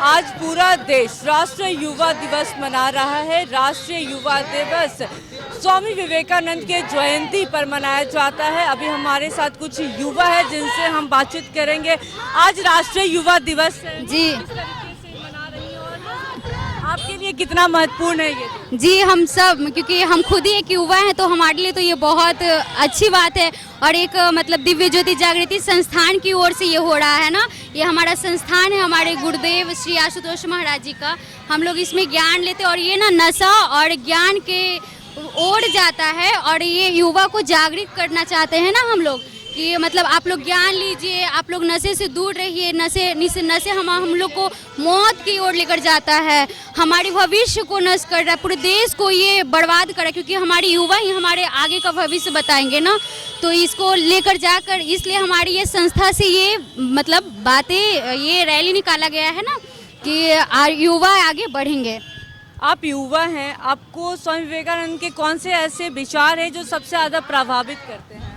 आज पूरा देश राष्ट्रीय युवा दिवस मना रहा है। राष्ट्रीय युवा दिवस स्वामी विवेकानंद के जयंती पर मनाया जाता है। अभी हमारे साथ कुछ युवा है जिनसे हम बातचीत करेंगे। आज राष्ट्रीय युवा दिवस है, जी किस तरीके से मना रही हो और आपके लिए कितना महत्वपूर्ण है ये? जी, हम सब, क्योंकि हम खुद ही एक युवा हैं तो हमारे लिए तो ये बहुत अच्छी बात है। और एक मतलब दिव्य ज्योति जागृति संस्थान की ओर से ये हो रहा है ना। ये हमारा संस्थान है, हमारे गुरुदेव श्री आशुतोष महाराज जी का। हम लोग इसमें ज्ञान लेते हैं और ये ना नशा और ज्ञान के ओर जाता है। और ये युवा को जागृत करना चाहते हैं ना हम लोग कि मतलब आप लोग ज्ञान लीजिए, आप लोग नशे से दूर रहिए। नशे हम लोग को मौत की ओर लेकर जाता है, हमारे भविष्य को नष्ट कर रहा है, पूरे देश को ये बर्बाद कर रहा है। क्योंकि हमारे युवा ही हमारे आगे का भविष्य बताएंगे ना, तो इसको लेकर जाकर इसलिए हमारी ये संस्था से ये मतलब बातें, ये रैली निकाला गया है ना कि युवा आगे बढ़ेंगे। आप युवा हैं, आपको स्वामी विवेकानंद के कौन से ऐसे विचार हैं जो सबसे ज़्यादा प्रभावित करते हैं?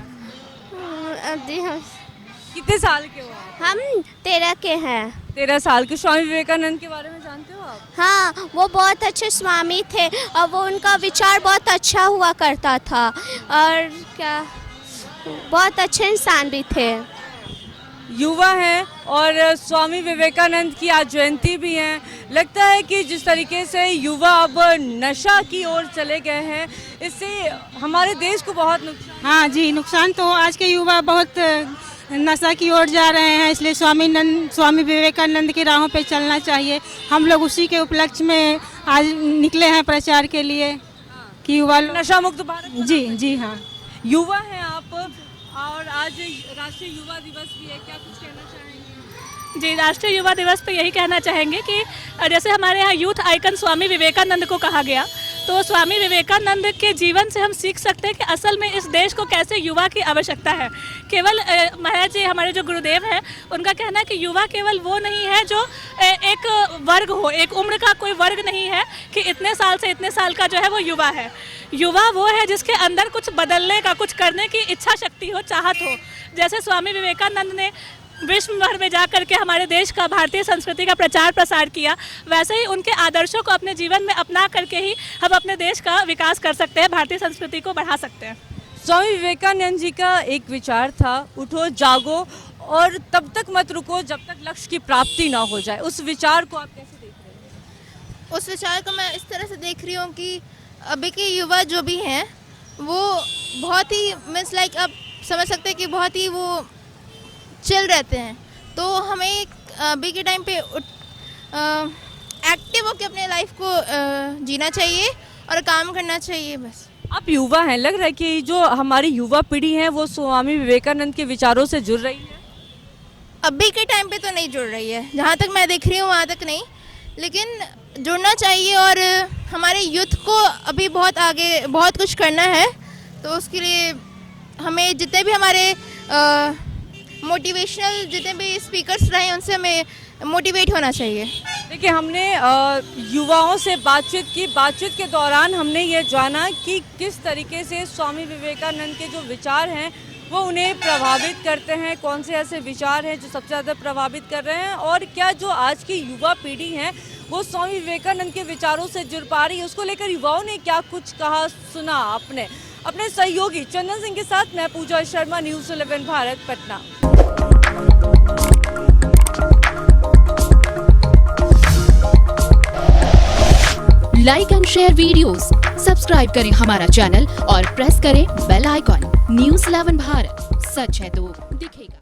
कितने साल के हो आप? हम 13 के हैं। 13 साल के। स्वामी विवेकानंद के बारे में जानते हो आप? हाँ, वो बहुत अच्छे स्वामी थे और वो उनका विचार बहुत अच्छा हुआ करता था और क्या बहुत अच्छे इंसान भी थे। युवा हैं और स्वामी विवेकानंद की आज जयंती भी है। लगता है कि जिस तरीके से युवा अब नशा की ओर चले गए हैं, इससे हमारे देश को बहुत नुकसान। हाँ जी, नुकसान तो आज के युवा बहुत नशा की ओर जा रहे हैं। इसलिए स्वामी विवेकानंद की राहों पे चलना चाहिए। हम लोग उसी के उपलक्ष्य में आज निकले हैं प्रचार के लिए कि युवा नशा मुक्त भारत। जी हाँ। युवा हैं आप और आज राष्ट्रीय युवा दिवस भी है, क्या कुछ कहना चाहेंगे? जी, राष्ट्रीय युवा दिवस पे यही कहना चाहेंगे कि जैसे हमारे यहाँ यूथ आइकन स्वामी विवेकानंद को कहा गया, तो स्वामी विवेकानंद के जीवन से हम सीख सकते हैं कि असल में इस देश को कैसे युवा की आवश्यकता है। केवल महाराज जी हमारे जो गुरुदेव हैं, उनका कहना है कि युवा केवल वो नहीं है जो एक वर्ग हो, एक उम्र का कोई वर्ग नहीं है कि इतने साल से इतने साल का जो है वो युवा है। युवा वो है जिसके अंदर कुछ बदलने का, कुछ करने की इच्छा शक्ति हो, चाहत हो। जैसे स्वामी विवेकानंद ने विश्व भर में जा करके हमारे देश का, भारतीय संस्कृति का प्रचार प्रसार किया, वैसे ही उनके आदर्शों को अपने जीवन में अपना करके ही हम अपने देश का विकास कर सकते हैं, भारतीय संस्कृति को बढ़ा सकते हैं। स्वामी विवेकानंद जी का एक विचार था, उठो जागो और तब तक मत रुको जब तक लक्ष्य की प्राप्ति ना हो जाए। उस विचार को आप कैसे देख रहे हैं? उस विचार को मैं इस तरह से देख रही हूँ कि अभी के युवा जो भी हैं वो बहुत ही मीन्स लाइक आप समझ सकते हैं कि बहुत ही वो चिल रहते हैं। तो हमें अभी के टाइम पे एक्टिव होकर अपने लाइफ को जीना चाहिए और काम करना चाहिए बस। आप युवा हैं, लग रहा है कि जो हमारी युवा पीढ़ी है वो स्वामी विवेकानंद के विचारों से जुड़ रही है? अभी के टाइम पे तो नहीं जुड़ रही है, जहाँ तक मैं देख रही हूँ वहाँ तक नहीं, लेकिन जुड़ना चाहिए। और हमारे यूथ को अभी बहुत आगे बहुत कुछ करना है, तो उसके लिए हमें जितने भी हमारे मोटिवेशनल जितने भी स्पीकर्स रहे उनसे हमें मोटिवेट होना चाहिए। देखिए, हमने युवाओं से बातचीत की। बातचीत के दौरान हमने ये जाना कि किस तरीके से स्वामी विवेकानंद के जो विचार हैं वो उन्हें प्रभावित करते हैं, कौन से ऐसे विचार हैं जो सबसे ज़्यादा प्रभावित कर रहे हैं, और क्या जो आज की युवा पीढ़ी है वो स्वामी विवेकानंद के विचारों से जुड़ पा रही है। उसको लेकर युवाओं ने क्या कुछ कहा, सुना अपने सहयोगी चंदन सिंह के साथ। मैं Puja Sharma, news 11 Bharat, Patna. Like and share videos, subscribe करें हमारा चैनल और प्रेस करें बेल आइकॉन। न्यूज़ 11 भारत, सच है तो दिखेगा।